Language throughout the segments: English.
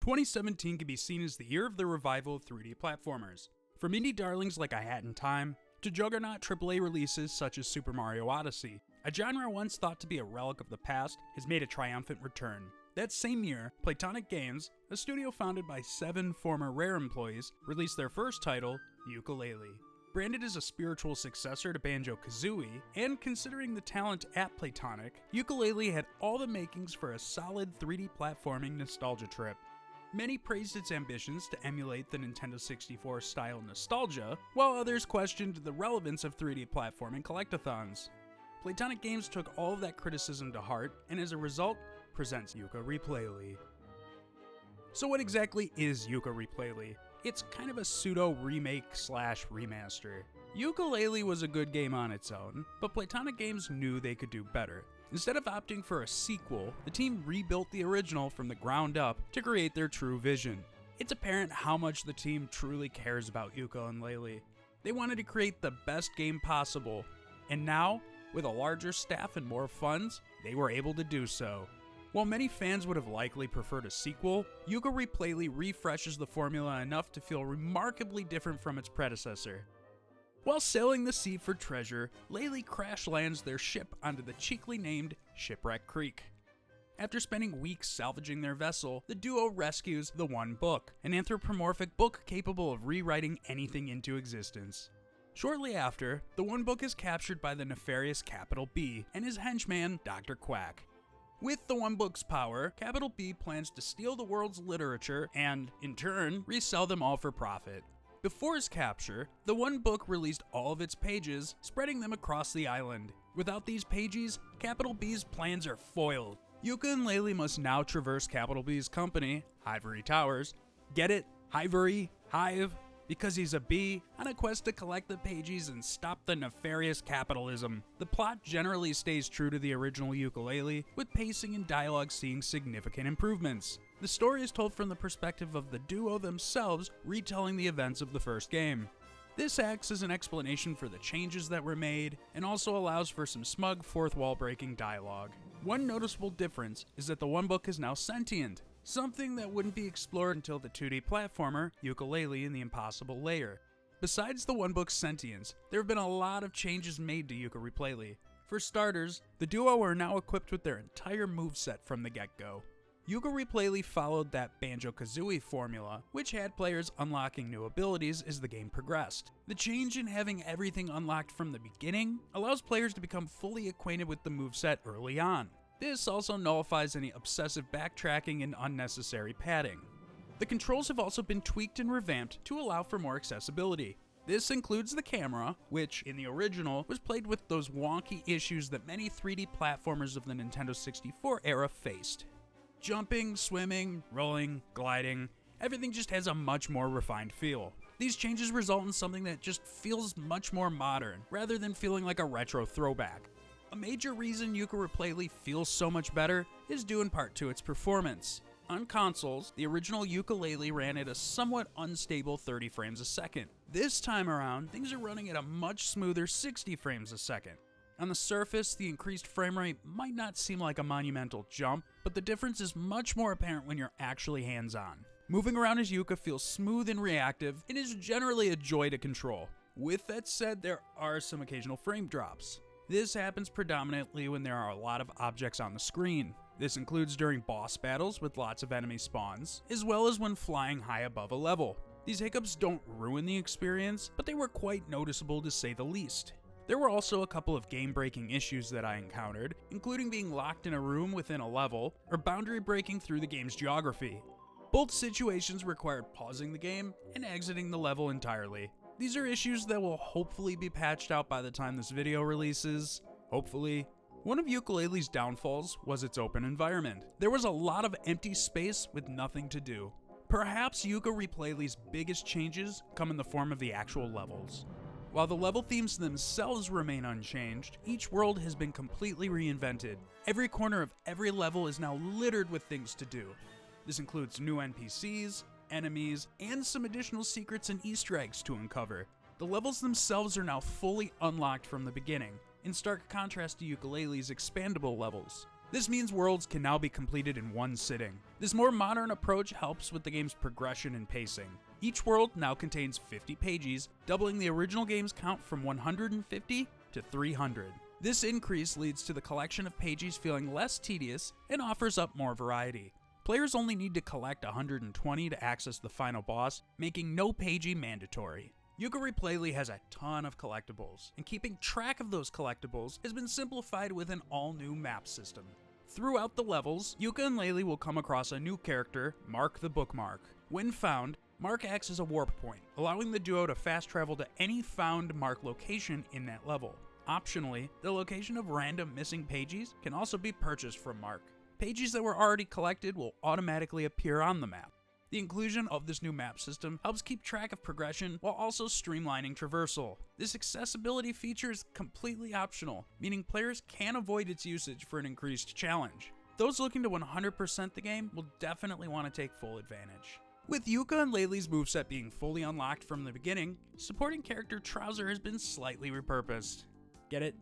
2017 can be seen as the year of the revival of 3D platformers. From indie darlings like A Hat in Time, to juggernaut AAA releases such as Super Mario Odyssey, a genre once thought to be a relic of the past has made a triumphant return. That same year, Playtonic Games, a studio founded by 7 former Rare employees, released their first title, Yooka-Laylee. Branded as a spiritual successor to Banjo-Kazooie, and considering the talent at Playtonic, Yooka-Laylee had all the makings for a solid 3D platforming nostalgia trip. Many praised its ambitions to emulate the Nintendo 64 style nostalgia, while others questioned the relevance of 3D platforming collect-a-thons. Playtonic Games took all of that criticism to heart, and as a result, presents Yooka-Replaylee. So what exactly is Yooka-Replaylee? It's kind of a pseudo remake slash remaster. Yooka-Laylee was a good game on its own, but Playtonic Games knew they could do better. Instead of opting for a sequel, the team rebuilt the original from the ground up to create their true vision. It's apparent how much the team truly cares about Yooka and Laylee. They wanted to create the best game possible, and now, with a larger staff and more funds, they were able to do so. While many fans would have likely preferred a sequel, Yooka-Replaylee refreshes the formula enough to feel remarkably different from its predecessor. While sailing the sea for treasure, Laylee crash lands their ship onto the cheekily named Shipwreck Creek. After spending weeks salvaging their vessel, the duo rescues the One Book, an anthropomorphic book capable of rewriting anything into existence. Shortly after, the One Book is captured by the nefarious Capital B and his henchman, Dr. Quack. With the One Book's power, Capital B plans to steal the world's literature and, in turn, resell them all for profit. Before his capture, the One Book released all of its pages, spreading them across the island. Without these pages, Capital B's plans are foiled. Yooka and Laylee must now traverse Capital B's company, Hivery Towers. Get it? Hivery? Hive? Because he's a bee, on a quest to collect the pages and stop the nefarious capitalism. The plot generally stays true to the original Yooka-Laylee, with pacing and dialogue seeing significant improvements. The story is told from the perspective of the duo themselves, retelling the events of the first game. This acts as an explanation for the changes that were made, and also allows for some smug fourth-wall-breaking dialogue. One noticeable difference is that the One Book is now sentient, something that wouldn't be explored until the 2D platformer, Yooka-Laylee and the Impossible Layer. Besides the One Book's sentience, there have been a lot of changes made to Yooka-Replaylee. For starters, the duo are now equipped with their entire moveset from the get-go. Yooka-Replaylee followed that Banjo-Kazooie formula, which had players unlocking new abilities as the game progressed. The change in having everything unlocked from the beginning allows players to become fully acquainted with the moveset early on. This also nullifies any obsessive backtracking and unnecessary padding. The controls have also been tweaked and revamped to allow for more accessibility. This includes the camera, which, in the original, was plagued with those wonky issues that many 3D platformers of the Nintendo 64 era faced. Jumping, swimming, rolling, gliding, everything just has a much more refined feel. These changes result in something that just feels much more modern, rather than feeling like a retro throwback. A major reason Yooka-Replaylee feels so much better is due in part to its performance. On consoles, the original Yooka-Laylee ran at a somewhat unstable 30 frames a second. This time around, things are running at a much smoother 60 frames a second. On the surface, the increased frame rate might not seem like a monumental jump, but the difference is much more apparent when you're actually hands-on. Moving around as Yooka feels smooth and reactive, and is generally a joy to control. With that said, there are some occasional frame drops. This happens predominantly when there are a lot of objects on the screen. This includes during boss battles with lots of enemy spawns, as well as when flying high above a level. These hiccups don't ruin the experience, but they were quite noticeable to say the least. There were also a couple of game-breaking issues that I encountered, including being locked in a room within a level, or boundary breaking through the game's geography. Both situations required pausing the game and exiting the level entirely. These are issues that will hopefully be patched out by the time this video releases. Hopefully. One of Yooka-Laylee's downfalls was its open environment. There was a lot of empty space with nothing to do. Perhaps Yooka-Replaylee's biggest changes come in the form of the actual levels. While the level themes themselves remain unchanged, each world has been completely reinvented. Every corner of every level is now littered with things to do. This includes new NPCs, enemies, and some additional secrets and Easter eggs to uncover. The levels themselves are now fully unlocked from the beginning, in stark contrast to Yooka-Laylee's expandable levels. This means worlds can now be completed in one sitting. This more modern approach helps with the game's progression and pacing. Each world now contains 50 pages, doubling the original game's count from 150 to 300. This increase leads to the collection of pages feeling less tedious and offers up more variety. Players only need to collect 120 to access the final boss, making no pagey mandatory. Yooka-Replaylee has a ton of collectibles, and keeping track of those collectibles has been simplified with an all-new map system. Throughout the levels, Yooka and Laylee will come across a new character, Mark the Bookmark. When found, Mark acts as a warp point, allowing the duo to fast travel to any found Mark location in that level. Optionally, the location of random missing pages can also be purchased from Mark. Pages that were already collected will automatically appear on the map. The inclusion of this new map system helps keep track of progression while also streamlining traversal. This accessibility feature is completely optional, meaning players can avoid its usage for an increased challenge. Those looking to 100% the game will definitely want to take full advantage. With Yooka and Laylee's moveset being fully unlocked from the beginning, supporting character Trouser has been slightly repurposed. Get it?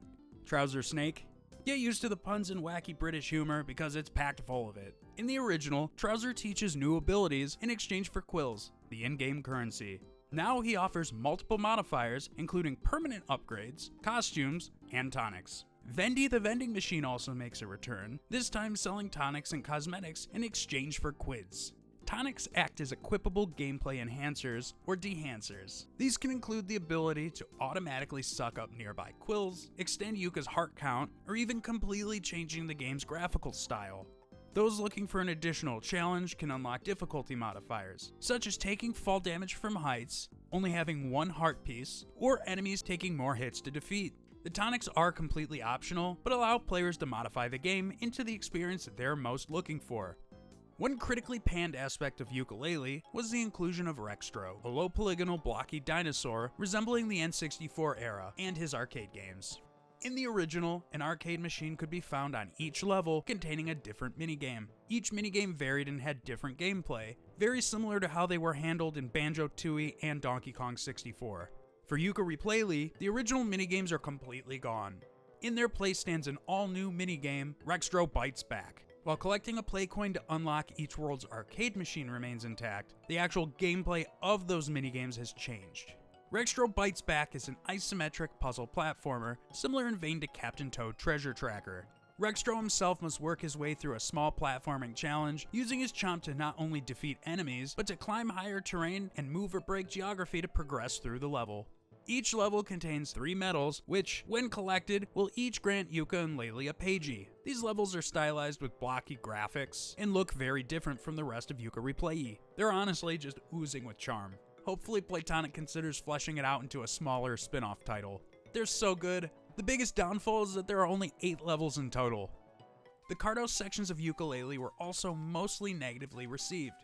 Trouser Snake? Get used to the puns and wacky British humor because it's packed full of it. In the original, Trouser teaches new abilities in exchange for quills, the in-game currency. Now he offers multiple modifiers, including permanent upgrades, costumes, and tonics. Vendy the vending machine also makes a return, this time selling tonics and cosmetics in exchange for quids. Tonics act as equipable gameplay enhancers or dehancers. These can include the ability to automatically suck up nearby quills, extend Yooka's heart count, or even completely changing the game's graphical style. Those looking for an additional challenge can unlock difficulty modifiers, such as taking fall damage from heights, only having one heart piece, or enemies taking more hits to defeat. The tonics are completely optional, but allow players to modify the game into the experience that they're most looking for. One critically panned aspect of Yooka-Laylee was the inclusion of Rextro, a low polygonal blocky dinosaur resembling the N64 era and his arcade games. In the original, an arcade machine could be found on each level containing a different minigame. Each minigame varied and had different gameplay, very similar to how they were handled in Banjo-Kazooie and Donkey Kong 64. For Yooka-Replaylee, the original minigames are completely gone. In their place stands an all-new minigame, Rextro Bites Back. While collecting a play coin to unlock each world's arcade machine remains intact, the actual gameplay of those minigames has changed. Rextro Bites Back is an isometric puzzle platformer, similar in vein to Captain Toad Treasure Tracker. Rextro himself must work his way through a small platforming challenge, using his chomp to not only defeat enemies, but to climb higher terrain and move or break geography to progress through the level. Each level contains 3 medals, which, when collected, will each grant Yooka and Laylee a pagey. These levels are stylized with blocky graphics, and look very different from the rest of Yooka-Replaylee. They're honestly just oozing with charm. Hopefully Playtonic considers fleshing it out into a smaller spin-off title. They're so good. The biggest downfall is that there are only 8 levels in total. The Cardos sections of Yooka-Laylee were also mostly negatively received.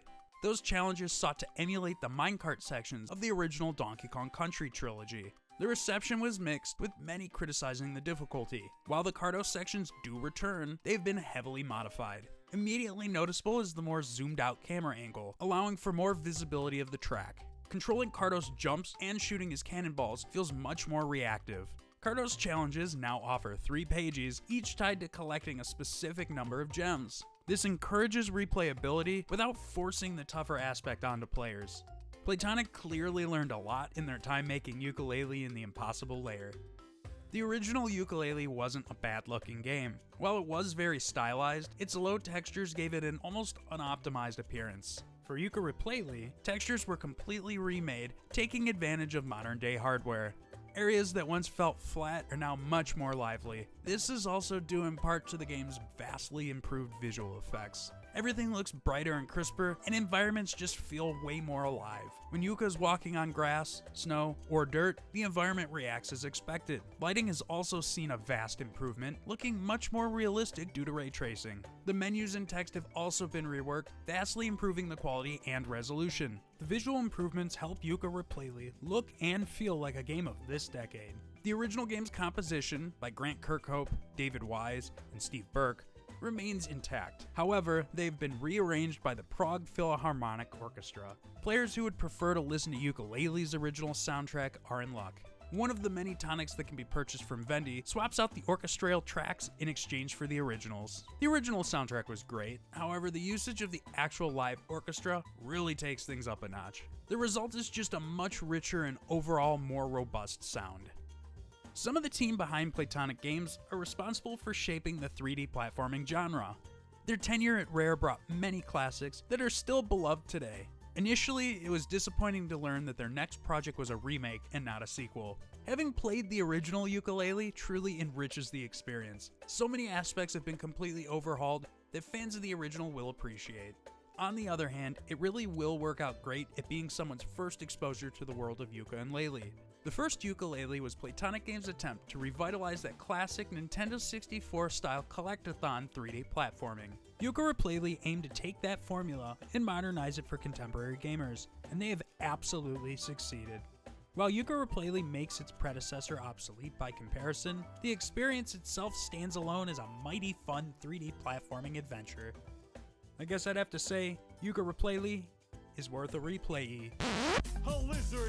Those challenges sought to emulate the Minecart sections of the original Donkey Kong Country trilogy. The reception was mixed, with many criticizing the difficulty. While the Cardos sections do return, they've been heavily modified. Immediately noticeable is the more zoomed out camera angle, allowing for more visibility of the track. Controlling Cardos' jumps and shooting his cannonballs feels much more reactive. Cardos challenges now offer 3 pages, each tied to collecting a specific number of gems. This encourages replayability without forcing the tougher aspect onto players. Playtonic clearly learned a lot in their time making Yooka-Laylee in the Impossible Lair. The original Yooka-Laylee wasn't a bad-looking game. While it was very stylized, its low textures gave it an almost unoptimized appearance. For Yooka-Replaylee, textures were completely remade, taking advantage of modern-day hardware. Areas that once felt flat are now much more lively. This is also due in part to the game's vastly improved visual effects. Everything looks brighter and crisper, and environments just feel way more alive. When Yooka's walking on grass, snow, or dirt, the environment reacts as expected. Lighting has also seen a vast improvement, looking much more realistic due to ray tracing. The menus and text have also been reworked, vastly improving the quality and resolution. The visual improvements help Yooka-Replaylee look and feel like a game of this decade. The original game's composition, by Grant Kirkhope, David Wise, and Steve Burke, remains intact. However, they've been rearranged by the Prague Philharmonic Orchestra. Players who would prefer to listen to Yooka-Laylee's original soundtrack are in luck. one of the many tonics that can be purchased from Vendy, swaps out the orchestral tracks in exchange for the originals. The original soundtrack was great, however the usage of the actual live orchestra really takes things up a notch. The result is just a much richer and overall more robust sound. Some of the team behind Playtonic Games are responsible for shaping the 3D platforming genre. Their tenure at Rare brought many classics that are still beloved today. Initially, it was disappointing to learn that their next project was a remake and not a sequel. Having played the original Yooka-Laylee truly enriches the experience. So many aspects have been completely overhauled that fans of the original will appreciate. On the other hand, it really will work out great at being someone's first exposure to the world of Yooka and Laylee. The first Yooka-Laylee was Playtonic Games' attempt to revitalize that classic Nintendo 64-style collect-a-thon 3D platforming. Yooka-Replaylee aimed to take that formula and modernize it for contemporary gamers, and they have absolutely succeeded. While Yooka-Replaylee makes its predecessor obsolete by comparison, the experience itself stands alone as a mighty fun 3D platforming adventure. I guess I'd have to say, Yooka-Replaylee is worth a replayee. A lizard